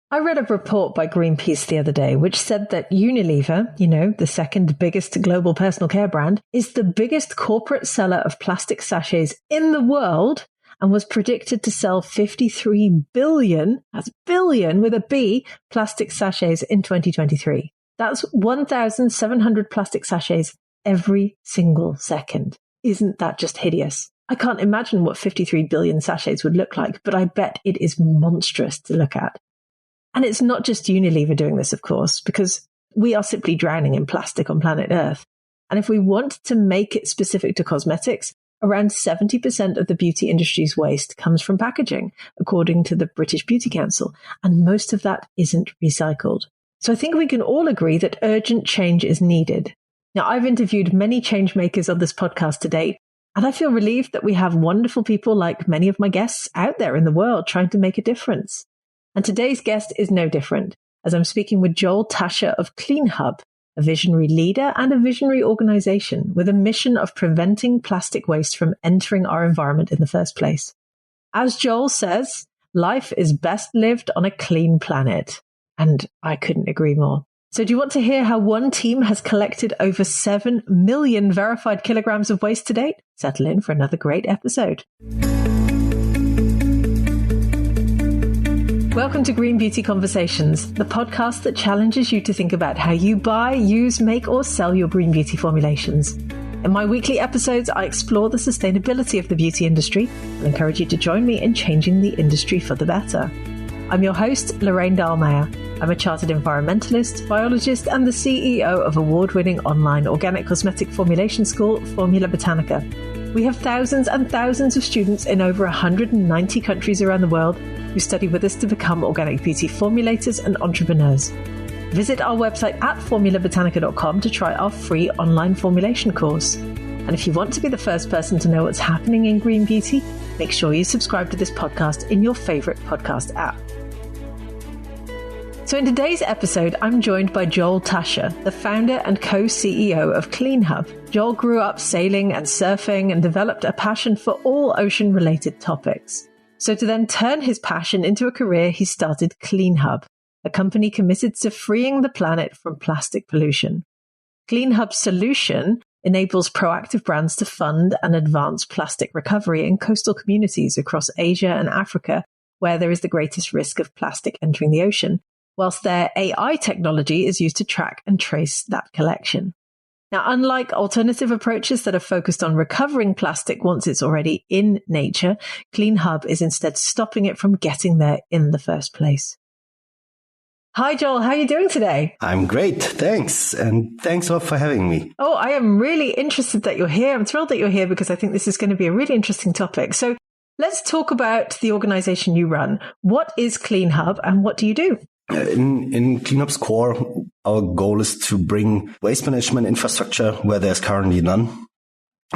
I read a report by Greenpeace the other day, which said that Unilever, the second biggest global personal care brand, is the biggest corporate seller of plastic sachets in the world and was predicted to sell 53 billion, that's billion with a B, plastic sachets in 2023. That's 1,700 plastic sachets every single second. Isn't that just hideous? I can't imagine what 53 billion sachets would look like, but I bet it is monstrous to look at. And it's not just Unilever doing this, of course, because we are simply drowning in plastic on planet Earth. And if we want to make it specific to cosmetics, around 70% of the beauty industry's waste comes from packaging, according to the British Beauty Council, and most of that isn't recycled. So I think we can all agree that urgent change is needed. Now, I've interviewed many change makers on this podcast to date, and I feel relieved that we have wonderful people like many of my guests out there in the world trying to make a difference. And today's guest is no different, as I'm speaking with Joel Tascher of CleanHub, a visionary leader and a visionary organization with a mission of preventing plastic waste from entering our environment in the first place. As Joel says, life is best lived on a clean planet. And I couldn't agree more. So do you want to hear how one team has collected over 7 million verified kilograms of waste to date? Settle in for another great episode. Welcome to Green Beauty Conversations, the podcast that challenges you to think about how you buy, use, make, or sell your green beauty formulations. In my weekly episodes, I explore the sustainability of the beauty industry and encourage you to join me in changing the industry for the better. I'm your host, Lorraine Dahlmeier. I'm a chartered environmentalist, biologist, and the CEO of award-winning online organic cosmetic formulation school, Formula Botanica. We have thousands and thousands of students in over 190 countries around the world who study with us to become organic beauty formulators and entrepreneurs. Visit our website at formulabotanica.com to try our free online formulation course. And if you want to be the first person to know what's happening in green beauty, make sure you subscribe to this podcast in your favorite podcast app. So in today's episode, I'm joined by Joel Tascher, the founder and co-CEO of CleanHub. Joel grew up sailing and surfing and developed a passion for all ocean-related topics. So to then turn his passion into a career, he started CleanHub, a company committed to freeing the planet from plastic pollution. CleanHub's solution enables proactive brands to fund and advance plastic recovery in coastal communities across Asia and Africa, where there is the greatest risk of plastic entering the ocean, whilst their AI technology is used to track and trace that collection. Now, unlike alternative approaches that are focused on recovering plastic once it's already in nature, CleanHub is instead stopping it from getting there in the first place. Hi, Joel. How are you doing today? I'm great. Thanks. And thanks a lot for having me. Oh, I am really interested that you're here. I'm thrilled that you're here because I think this is going to be a really interesting topic. So let's talk about the organization you run. What is CleanHub and what do you do? In CleanHub's core, our goal is to bring waste management infrastructure where there's currently none.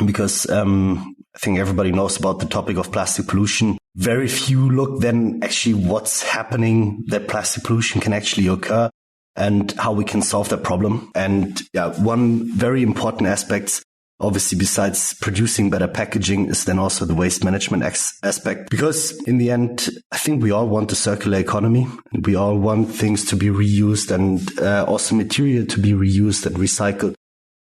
Because I think everybody knows about the topic of plastic pollution. Very few look then actually what's happening that plastic pollution can actually occur and how we can solve that problem. And one very important aspect, obviously, besides producing better packaging, is then also the waste management aspect. Because in the end, I think we all want a circular economy. We all want things to be reused and also material to be reused and recycled.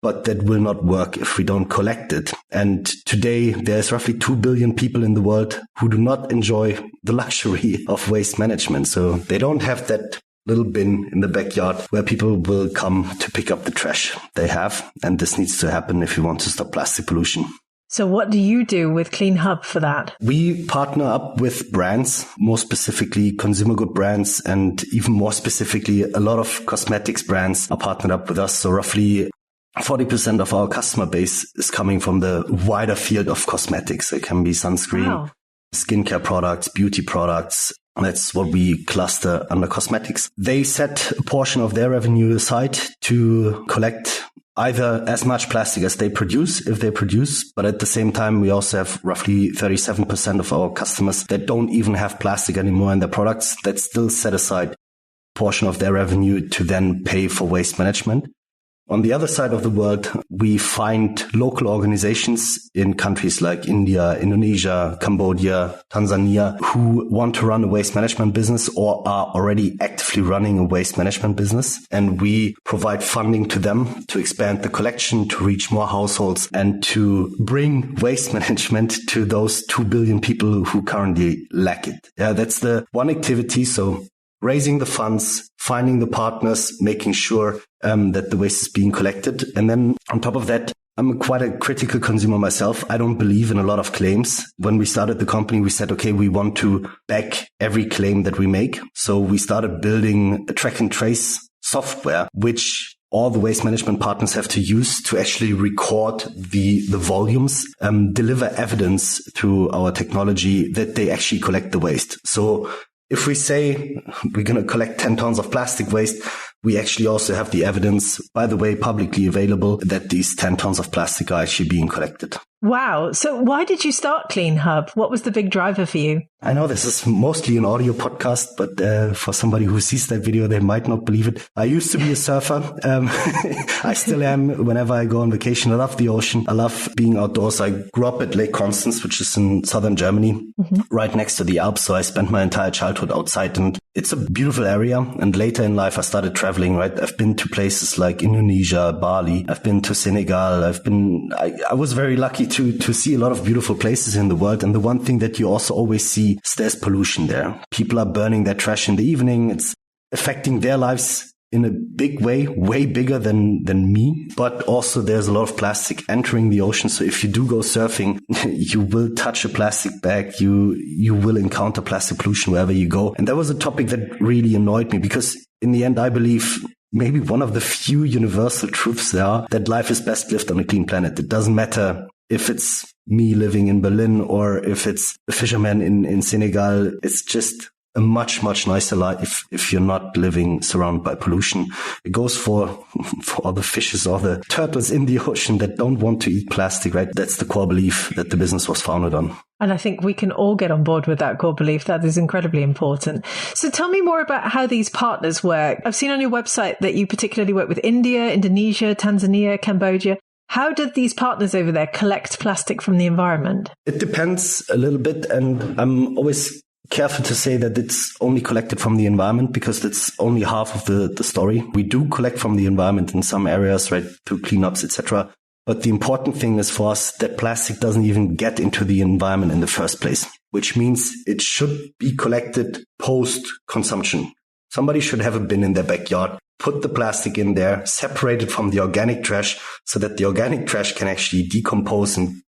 But that will not work if we don't collect it. And today, there's roughly 2 billion people in the world who do not enjoy the luxury of waste management. So they don't have that little bin in the backyard where people will come to pick up the trash they have. And this needs to happen if we want to stop plastic pollution. So what do you do with CleanHub for that? We partner up with brands, more specifically consumer good brands, and even more specifically, a lot of cosmetics brands are partnered up with us. So roughly 40% of our customer base is coming from the wider field of cosmetics. It can be sunscreen, skincare products, beauty products. That's what we cluster under cosmetics. They set a portion of their revenue aside to collect either as much plastic as they produce, if they produce. But at the same time, we also have roughly 37% of our customers that don't even have plastic anymore in their products that still set aside a portion of their revenue to then pay for waste management. On the other side of the world, we find local organizations in countries like India, Indonesia, Cambodia, Tanzania, who want to run a waste management business or are already actively running a waste management business. And we provide funding to them to expand the collection, to reach more households, and to bring waste management to those 2 billion people who currently lack it. Yeah, that's the one activity. So raising the funds, finding the partners, making sure that the waste is being collected. And then on top of that, I'm quite a critical consumer myself. I don't believe in a lot of claims. When we started the company, we said, okay, we want to back every claim that we make. So we started building a track and trace software, which all the waste management partners have to use to actually record the volumes, deliver evidence through our technology that they actually collect the waste. So if we say we're going to collect 10 tons of plastic waste, we actually also have the evidence, by the way, publicly available, that these 10 tons of plastic are actually being collected. Wow. So why did you start Clean Hub? What was the big driver for you? I know this is mostly an audio podcast, but for somebody who sees that video, they might not believe it. I used to be a surfer. I still am whenever I go on vacation. I love the ocean. I love being outdoors. I grew up at Lake Constance, which is in southern Germany, right next to the Alps. So I spent my entire childhood outside, and it's a beautiful area. And later in life, I started traveling, right? I've been to places like Indonesia, Bali. I've been to Senegal. I was very lucky to see a lot of beautiful places in the world. And the one thing that you also always see is there's pollution there. People are burning their trash in the evening. It's affecting their lives in a big way bigger than me. But also there's a lot of plastic entering the ocean. So if you do go surfing, you will touch a plastic bag. You will encounter plastic pollution wherever you go. And that was a topic that really annoyed me, because in the end, I believe maybe one of the few universal truths there are that life is best lived on a clean planet. It doesn't matter if it's me living in Berlin or if it's a fisherman in Senegal. It's just a much, much nicer life if you're not living surrounded by pollution. It goes for all the fishes or the turtles in the ocean that don't want to eat plastic, right? That's the core belief that the business was founded on. And I think we can all get on board with that core belief. That is incredibly important. So tell me more about how these partners work. I've seen on your website that you particularly work with India, Indonesia, Tanzania, Cambodia. How did these partners over there collect plastic from the environment? It depends a little bit. And I'm always careful to say that it's only collected from the environment, because that's only half of the story. We do collect from the environment in some areas, right, through cleanups, etc. But the important thing is for us that plastic doesn't even get into the environment in the first place, which means it should be collected post-consumption. Somebody should have a bin in their backyard, put the plastic in there, separate it from the organic trash so that the organic trash can actually decompose and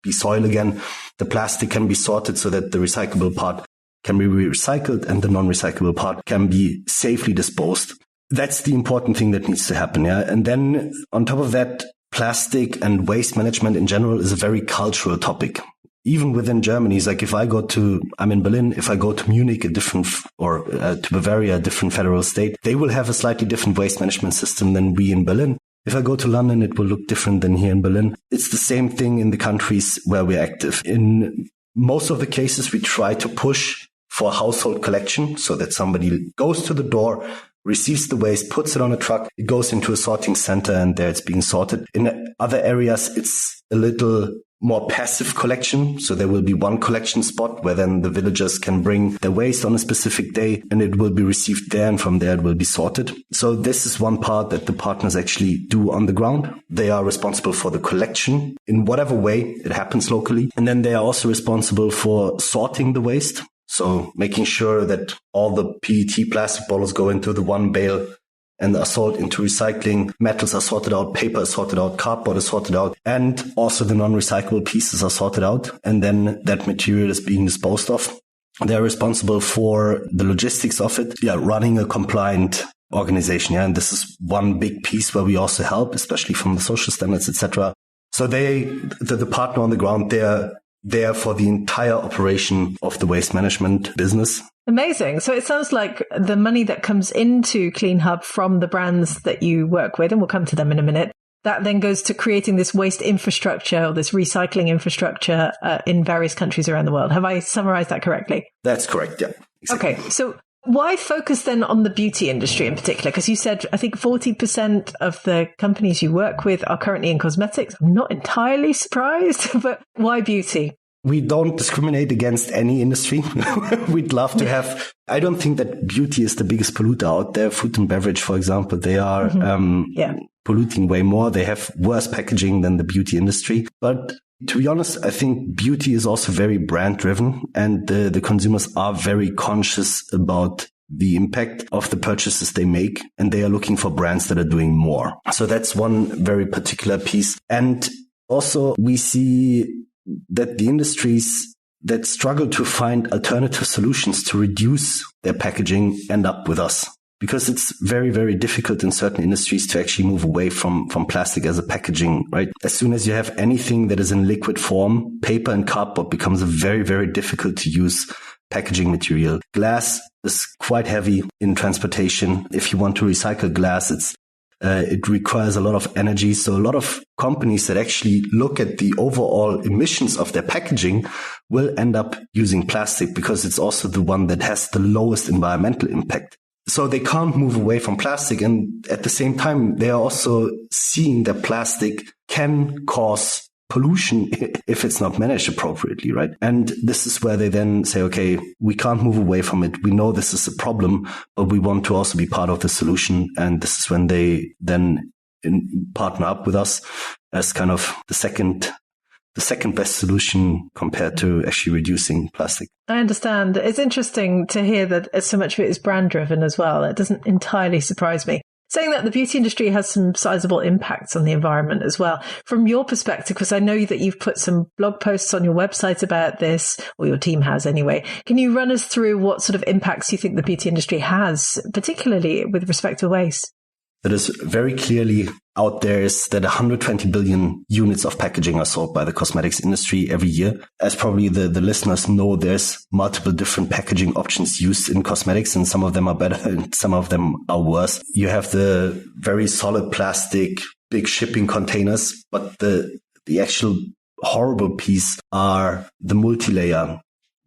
be soil again. The plastic can be sorted so that the recyclable part can be recycled and the non-recyclable part can be safely disposed. That's the important thing that needs to happen. Yeah. And then on top of that, plastic and waste management in general is a very cultural topic. Even within Germany, it's like I'm in Berlin, if I go to Munich, to Bavaria, a different federal state, they will have a slightly different waste management system than we in Berlin. If I go to London, it will look different than here in Berlin. It's the same thing in the countries where we're active. In most of the cases, we try to push for household collection so that somebody goes to the door, receives the waste, puts it on a truck, it goes into a sorting center, and there it's being sorted. In other areas, it's a little more passive collection. So there will be one collection spot where then the villagers can bring their waste on a specific day and it will be received there, and from there it will be sorted. So this is one part that the partners actually do on the ground. They are responsible for the collection in whatever way it happens locally. And then they are also responsible for sorting the waste. So making sure that all the PET plastic bottles go into the one bale and are sold into recycling. Metals are sorted out, paper is sorted out, cardboard is sorted out, and also the non-recyclable pieces are sorted out. And then that material is being disposed of. They're responsible for the logistics of it. Yeah, running a compliant organization. Yeah, and this is one big piece where we also help, especially from the social standards, etc. So the partner on the ground, they're there for the entire operation of the waste management business. Amazing. So it sounds like the money that comes into Clean Hub from the brands that you work with, and we'll come to them in a minute, that then goes to creating this waste infrastructure or this recycling infrastructure in various countries around the world. Have I summarized that correctly? That's correct. Yeah. Exactly. Okay. So Why focus then on the beauty industry in particular? Because you said, I think 40% of the companies you work with are currently in cosmetics. I'm not entirely surprised, but why beauty? We don't discriminate against any industry. We'd love to have. I don't think that beauty is the biggest polluter out there. Food and beverage, for example, they are polluting way more. They have worse packaging than the beauty industry. But to be honest, I think beauty is also very brand driven, and the consumers are very conscious about the impact of the purchases they make, and they are looking for brands that are doing more. So that's one very particular piece. And also we see that the industries that struggle to find alternative solutions to reduce their packaging end up with us, because it's very, very difficult in certain industries to actually move away from plastic as a packaging, right? As soon as you have anything that is in liquid form, paper and cardboard becomes a very, very difficult to use packaging material. Glass is quite heavy in transportation. If you want to recycle glass, it requires a lot of energy. So a lot of companies that actually look at the overall emissions of their packaging will end up using plastic, because it's also the one that has the lowest environmental impact. So they can't move away from plastic. And at the same time, they are also seeing that plastic can cause pollution if it's not managed appropriately, right? And this is where they then say, okay, we can't move away from it. We know this is a problem, but we want to also be part of the solution. And this is when they then partner up with us as kind of the second best solution compared to actually reducing plastic. I understand. It's interesting to hear that so much of it is brand driven as well. It doesn't entirely surprise me. Saying that, the beauty industry has some sizable impacts on the environment as well. From your perspective, because I know that you've put some blog posts on your website about this, or your team has anyway, can you run us through what sort of impacts you think the beauty industry has, particularly with respect to waste? That is very clearly out there is that 120 billion units of packaging are sold by the cosmetics industry every year. As probably the listeners know, there's multiple different packaging options used in cosmetics, and some of them are better and some of them are worse. You have the very solid plastic, big shipping containers, but the actual horrible piece are the multi-layer,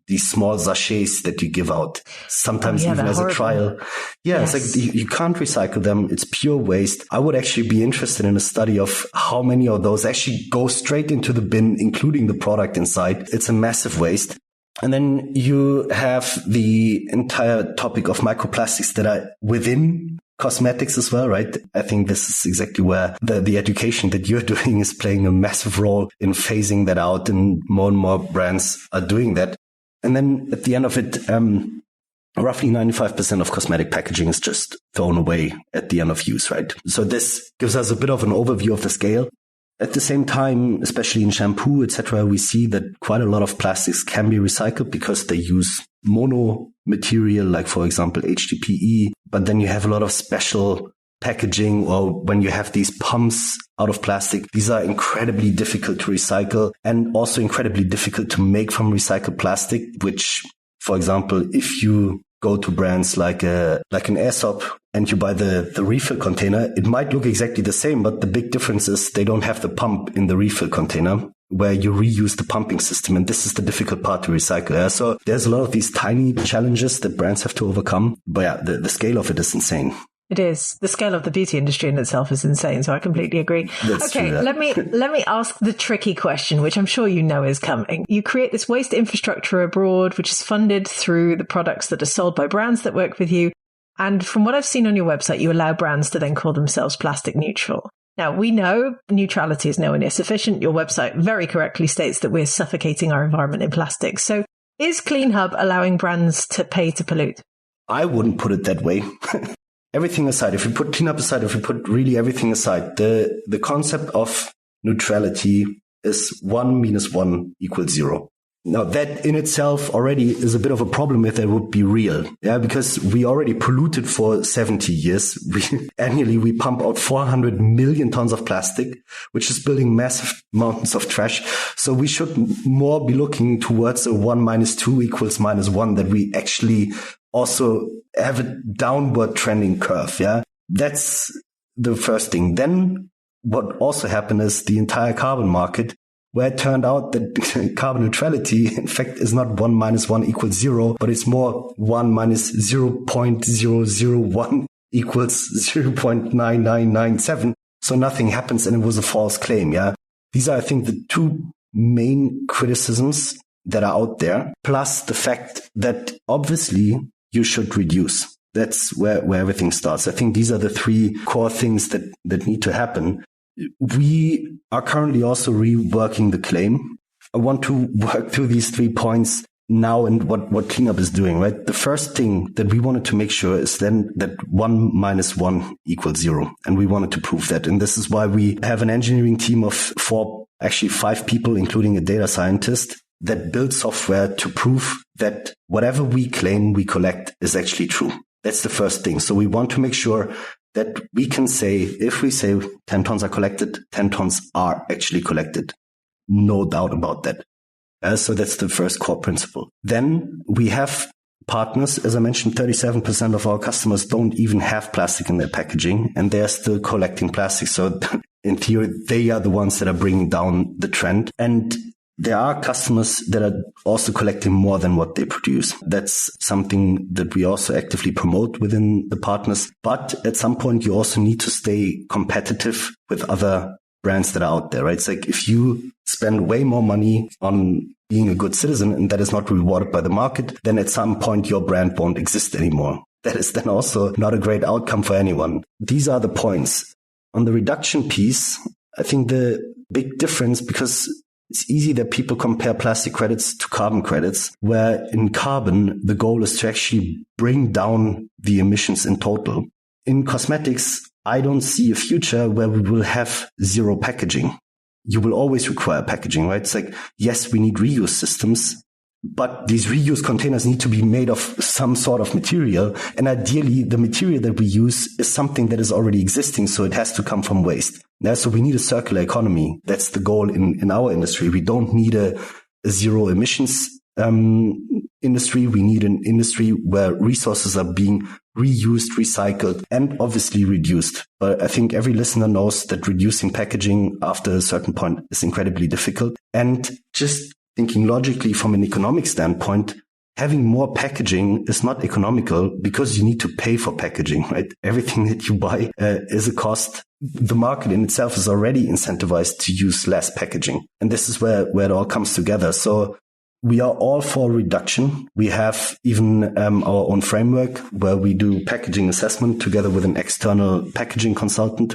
these small sachets that you give out, sometimes even as a trial. Yeah, yes. It's like you can't recycle them. It's pure waste. I would actually be interested in a study of how many of those actually go straight into the bin, including the product inside. It's a massive waste. And then you have the entire topic of microplastics that are within cosmetics as well, right? I think this is exactly where the education that you're doing is playing a massive role in phasing that out, and more brands are doing that. And then at the end of it, roughly 95% of cosmetic packaging is just thrown away at the end of use, right? So this gives us a bit of an overview of the scale. At the same time, especially in shampoo, etc., we see that quite a lot of plastics can be recycled because they use mono material, like, for example, HDPE. But then you have a lot of special packaging, or when you have these pumps out of plastic, these are incredibly difficult to recycle and also incredibly difficult to make from recycled plastic, which, for example, if you go to brands like an Aesop and you buy the refill container, it might look exactly the same, but the big difference is they don't have the pump in the refill container where you reuse the pumping system. And this is the difficult part to recycle. So there's a lot of these tiny challenges that brands have to overcome. But yeah, the scale of it is insane. It is. The scale of the beauty industry in itself is insane. So I completely agree. That's okay, true, let me ask the tricky question, which I'm sure you know is coming. You create this waste infrastructure abroad, which is funded through the products that are sold by brands that work with you. And from what I've seen on your website, you allow brands to then call themselves plastic neutral. Now, we know neutrality is nowhere near sufficient. Your website very correctly states that we're suffocating our environment in plastic. So is CleanHub allowing brands to pay to pollute? I wouldn't put it that way. Everything aside, if we put cleanup aside, if we put really everything aside, the concept of neutrality is 1 minus 1 equals 0. Now, that in itself already is a bit of a problem if that would be real. Yeah, because we already polluted for 70 years. Annually, we pump out 400 million tons of plastic, which is building massive mountains of trash. So we should more be looking towards a 1 minus 2 equals minus 1, that we actually also have a downward trending curve. Yeah, that's the first thing. Then what also happened is the entire carbon market where it turned out that carbon neutrality, in fact, is not 1 minus 1 equals 0, but it's more 1 minus 0.001 equals 0.9997. So nothing happens, and it was a false claim. Yeah. These are, I think, the two main criticisms that are out there, plus the fact that obviously you should reduce. That's where everything starts. I think these are the three core things that need to happen. We are currently also reworking the claim. I want to work through these 3 points now and what Cleanup is doing, right? The first thing that we wanted to make sure is then that 1 minus 1 equals 0. And we wanted to prove that. And this is why we have an engineering team of 5 people, including a data scientist, that build software to prove that whatever we claim we collect is actually true. That's the first thing. So we want to make sure that we can say, if we say 10 tons are collected, 10 tons are actually collected. No doubt about that. So that's the first core principle. Then we have partners. As I mentioned, 37% of our customers don't even have plastic in their packaging, and they're still collecting plastic. So in theory, they are the ones that are bringing down the trend. And there are customers that are also collecting more than what they produce. That's something that we also actively promote within the partners. But at some point, you also need to stay competitive with other brands that are out there, right? It's like if you spend way more money on being a good citizen and that is not rewarded by the market, then at some point your brand won't exist anymore. That is then also not a great outcome for anyone. These are the points. On the reduction piece, I think the big difference, because it's easy that people compare plastic credits to carbon credits, where in carbon, the goal is to actually bring down the emissions in total. In cosmetics, I don't see a future where we will have zero packaging. You will always require packaging, right? It's like, yes, we need reuse systems, but these reuse containers need to be made of some sort of material. And ideally, the material that we use is something that is already existing. So it has to come from waste. Yeah, so we need a circular economy. That's the goal in our industry. We don't need a zero emissions industry. We need an industry where resources are being reused, recycled, and obviously reduced. But I think every listener knows that reducing packaging after a certain point is incredibly difficult. And just thinking logically from an economic standpoint, having more packaging is not economical because you need to pay for packaging, right? Everything that you buy is a cost. The market in itself is already incentivized to use less packaging. And this is where it all comes together. So we are all for reduction. We have even our own framework where we do packaging assessment together with an external packaging consultant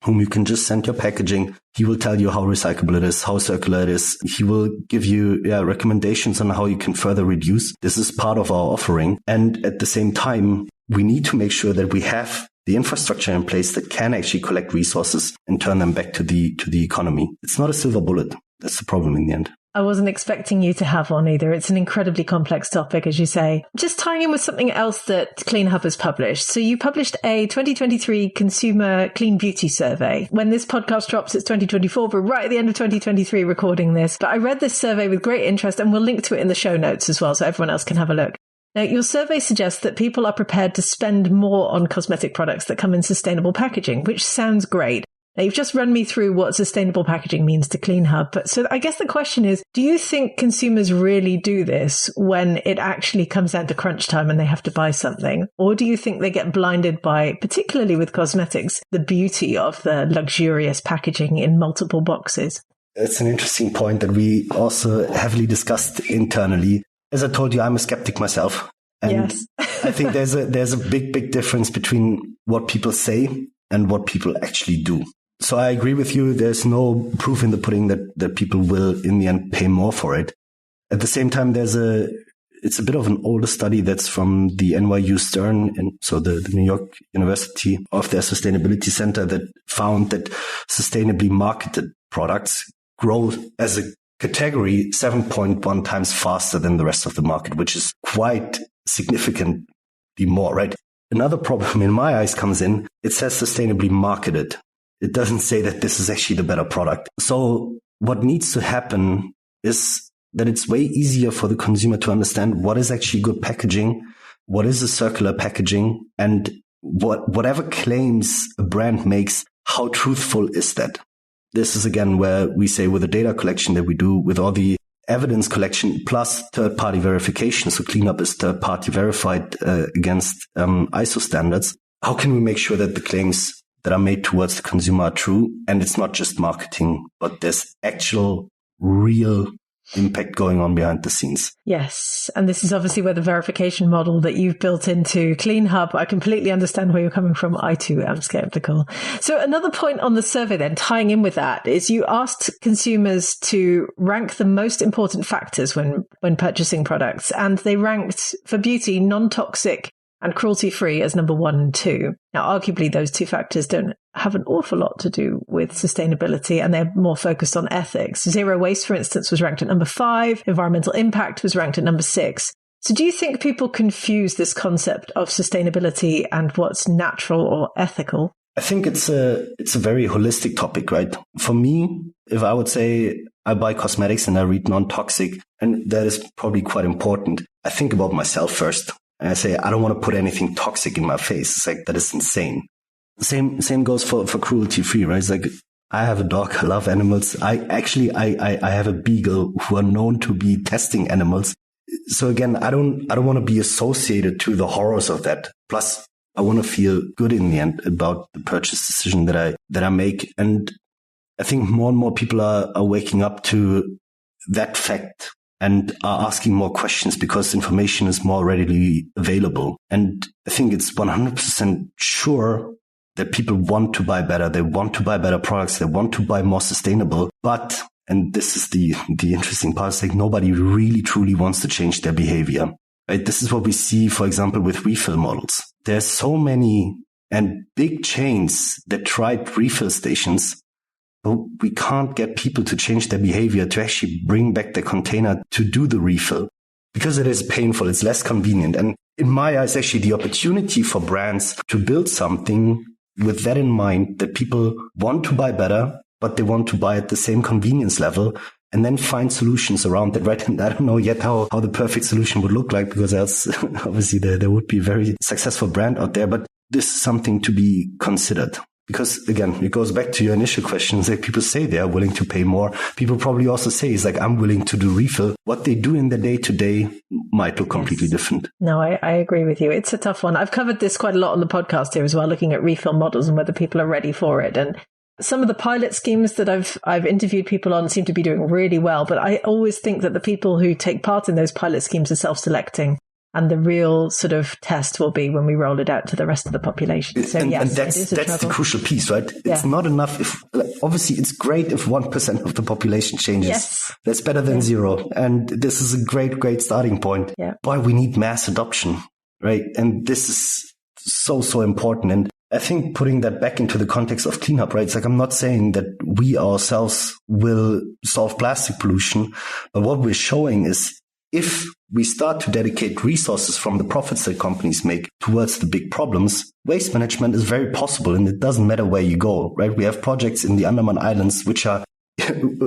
whom you can just send your packaging. He will tell you how recyclable it is, how circular it is. He will give you recommendations on how you can further reduce. This is part of our offering. And at the same time, we need to make sure that we have the infrastructure in place that can actually collect resources and turn them back to the economy. It's not a silver bullet. That's the problem in the end. I wasn't expecting you to have one either. It's an incredibly complex topic, as you say. Just tying in with something else that CleanHub has published. So you published a 2023 Consumer Clean Beauty Survey. When this podcast drops, it's 2024. We're right at the end of 2023 recording this. But I read this survey with great interest, and we'll link to it in the show notes as well, so everyone else can have a look. Now, your survey suggests that people are prepared to spend more on cosmetic products that come in sustainable packaging, which sounds great. Now, you've just run me through what sustainable packaging means to CleanHub. But so I guess the question is, do you think consumers really do this when it actually comes down to crunch time and they have to buy something? Or do you think they get blinded by, particularly with cosmetics, the beauty of the luxurious packaging in multiple boxes? It's an interesting point that we also heavily discussed internally. As I told you, I'm a skeptic myself. And yes. I think there's a big difference between what people say and what people actually do. So I agree with you. There's no proof in the pudding that people will in the end pay more for it. At the same time, it's a bit of an older study that's from the NYU Stern, and so the New York University of their sustainability center, that found that sustainably marketed products grow as a category 7.1 times faster than the rest of the market, which is quite significantly more, right? Another problem in my eyes comes in, it says sustainably marketed. It doesn't say that this is actually the better product. So what needs to happen is that it's way easier for the consumer to understand what is actually good packaging, what is a circular packaging, and whatever claims a brand makes, how truthful is that? this is again where we say with the data collection that we do, with all the evidence collection plus third-party verification, so cleanup is third-party verified against ISO standards, how can we make sure that the claims that are made towards the consumer are true? And it's not just marketing, but there's actual real impact going on behind the scenes. Yes. And this is obviously where the verification model that you've built into CleanHub, I completely understand where you're coming from. I too am skeptical. So another point on the survey then, tying in with that, is you asked consumers to rank the most important factors when purchasing products. And they ranked for beauty, non-toxic and cruelty-free as number 1 and 2. Now, arguably, those two factors don't have an awful lot to do with sustainability, and they're more focused on ethics. Zero waste, for instance, was ranked at number 5. Environmental impact was ranked at number 6. So do you think people confuse this concept of sustainability and what's natural or ethical? I think it's a very holistic topic, right? For me, if I would say I buy cosmetics and I read non-toxic, and that is probably quite important, I think about myself first. And I say, I don't want to put anything toxic in my face. It's like, that is insane. Same goes for cruelty free, right? It's like, I have a dog. I love animals. I have a beagle who are known to be testing animals. So again, I don't want to be associated to the horrors of that. Plus, I want to feel good in the end about the purchase decision that I make. And I think more and more people are waking up to that fact and are asking more questions because information is more readily available. And I think it's 100% sure that people want to buy better. They want to buy better products. They want to buy more sustainable. But, and this is the interesting part, it's like nobody really truly wants to change their behavior. Right? This is what we see, for example, with refill models. There's so many and big chains that tried refill stations, but we can't get people to change their behavior to actually bring back the container to do the refill because it is painful. It's less convenient. And in my eyes, actually the opportunity for brands to build something with that in mind, that people want to buy better, but they want to buy at the same convenience level and then find solutions around that, right? And I don't know yet how the perfect solution would look like, because else obviously there would be a very successful brand out there, but this is something to be considered. Because again, it goes back to your initial questions. Like people say they are willing to pay more. People probably also say it's like, I'm willing to do refill. What they do in the day to day might look completely different. No, I agree with you. It's a tough one. I've covered this quite a lot on the podcast here as well, looking at refill models and whether people are ready for it. And some of the pilot schemes that I've interviewed people on seem to be doing really well. But I always think that the people who take part in those pilot schemes are self-selecting. And the real sort of test will be when we roll it out to the rest of the population. So and yes, that's the crucial piece, right? It's not enough if, obviously it's great if 1% of the population changes. Yes. That's better than 0. And this is a great starting point. Yeah. Boy, we need mass adoption, right? And this is so important. And I think putting that back into the context of cleanup, right? It's like, I'm not saying that we ourselves will solve plastic pollution, but what we're showing is if we start to dedicate resources from the profits that companies make towards the big problems, waste management is very possible, and it doesn't matter where you go, right? We have projects in the Andaman Islands, which are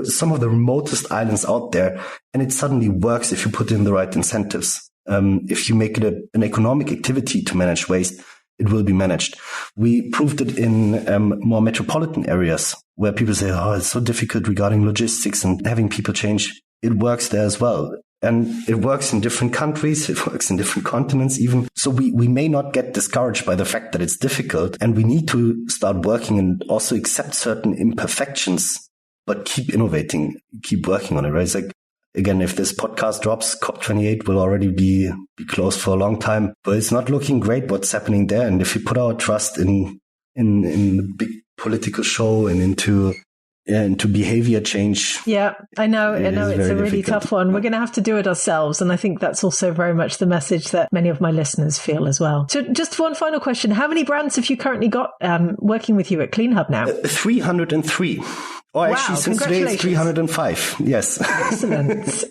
some of the remotest islands out there, and it suddenly works if you put in the right incentives. If you make it an economic activity to manage waste, it will be managed. We proved it in more metropolitan areas where people say, oh, it's so difficult regarding logistics and having people change. It works there as well. And it works in different countries. It works in different continents even. So we may not get discouraged by the fact that it's difficult, and we need to start working and also accept certain imperfections, but keep innovating, keep working on it, right? It's like, again, if this podcast drops, COP28 will already be closed for a long time, but it's not looking great what's happening there. And if we put our trust in the big political show and into behavior change. Yeah, I know it's a really tough one. We're going to have to do it ourselves. And I think that's also very much the message that many of my listeners feel as well. So just one final question. How many brands have you currently got working with you at CleanHub now? 303. Or actually, since today it's 305. Yes.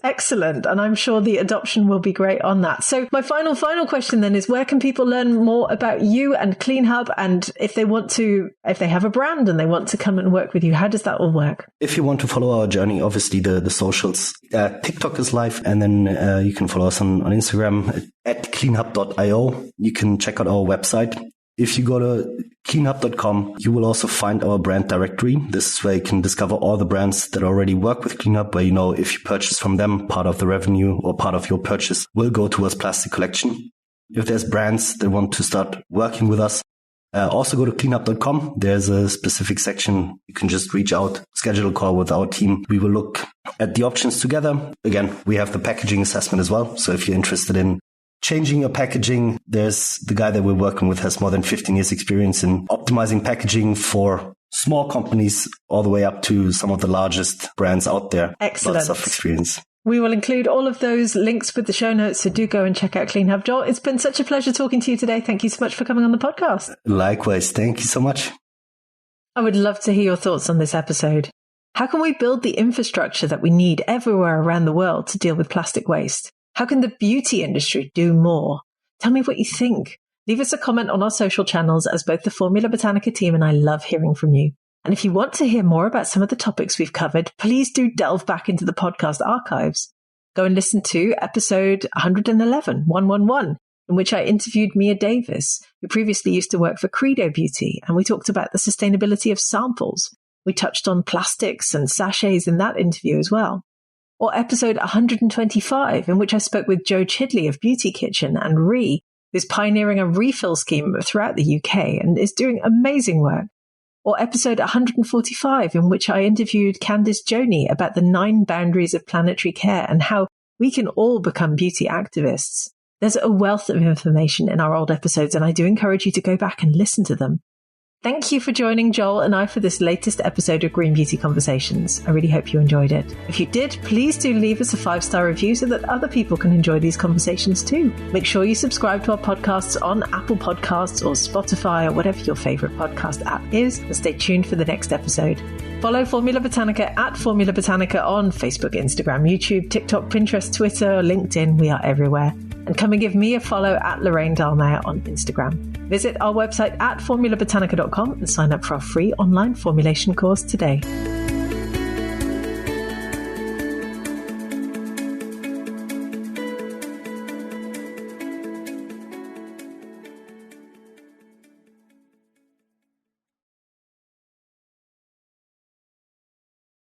Excellent. And I'm sure the adoption will be great on that. So my final question then is, where can people learn more about you and CleanHub? And if they have a brand and they want to come and work with you, how does that all work? If you want to follow our journey, obviously the socials, TikTok is live, and then you can follow us on Instagram at cleanhub.io. You can check out our website. If you go to cleanup.com, you will also find our brand directory. This is where you can discover all the brands that already work with Cleanup, where if you purchase from them, part of the revenue or part of your purchase will go towards plastic collection. If there's brands that want to start working with us, also go to cleanup.com. There's a specific section. You can just reach out, schedule a call with our team. We will look at the options together. Again, we have the packaging assessment as well. So if you're interested in changing your packaging, there's the guy that we're working with has more than 15 years experience in optimizing packaging for small companies all the way up to some of the largest brands out there. Excellent. Lots of experience. We will include all of those links with the show notes, so do go and check out CleanHub. Joel, it's been such a pleasure talking to you today. Thank you so much for coming on the podcast. Likewise. Thank you so much. I would love to hear your thoughts on this episode. How can we build the infrastructure that we need everywhere around the world to deal with plastic waste? How can the beauty industry do more? Tell me what you think. Leave us a comment on our social channels, as both the Formula Botanica team and I love hearing from you. And if you want to hear more about some of the topics we've covered, please do delve back into the podcast archives. Go and listen to episode 111, in which I interviewed Mia Davis, who previously used to work for Credo Beauty, and we talked about the sustainability of samples. We touched on plastics and sachets in that interview as well. Or episode 125, in which I spoke with Joe Chidley of Beauty Kitchen and Ree, who's pioneering a refill scheme throughout the UK and is doing amazing work. Or episode 145, in which I interviewed Candice Joni about the 9 boundaries of planetary care and how we can all become beauty activists. There's a wealth of information in our old episodes, and I do encourage you to go back and listen to them. Thank you for joining Joel and I for this latest episode of Green Beauty Conversations. I really hope you enjoyed it. If you did, please do leave us a 5-star review so that other people can enjoy these conversations too. Make sure you subscribe to our podcasts on Apple Podcasts or Spotify or whatever your favorite podcast app is, and stay tuned for the next episode. Follow Formula Botanica at Formula Botanica on Facebook, Instagram, YouTube, TikTok, Pinterest, Twitter, LinkedIn. We are everywhere. And come and give me a follow at Lorraine Dahlmeier on Instagram. Visit our website at formulabotanica.com and sign up for our free online formulation course today.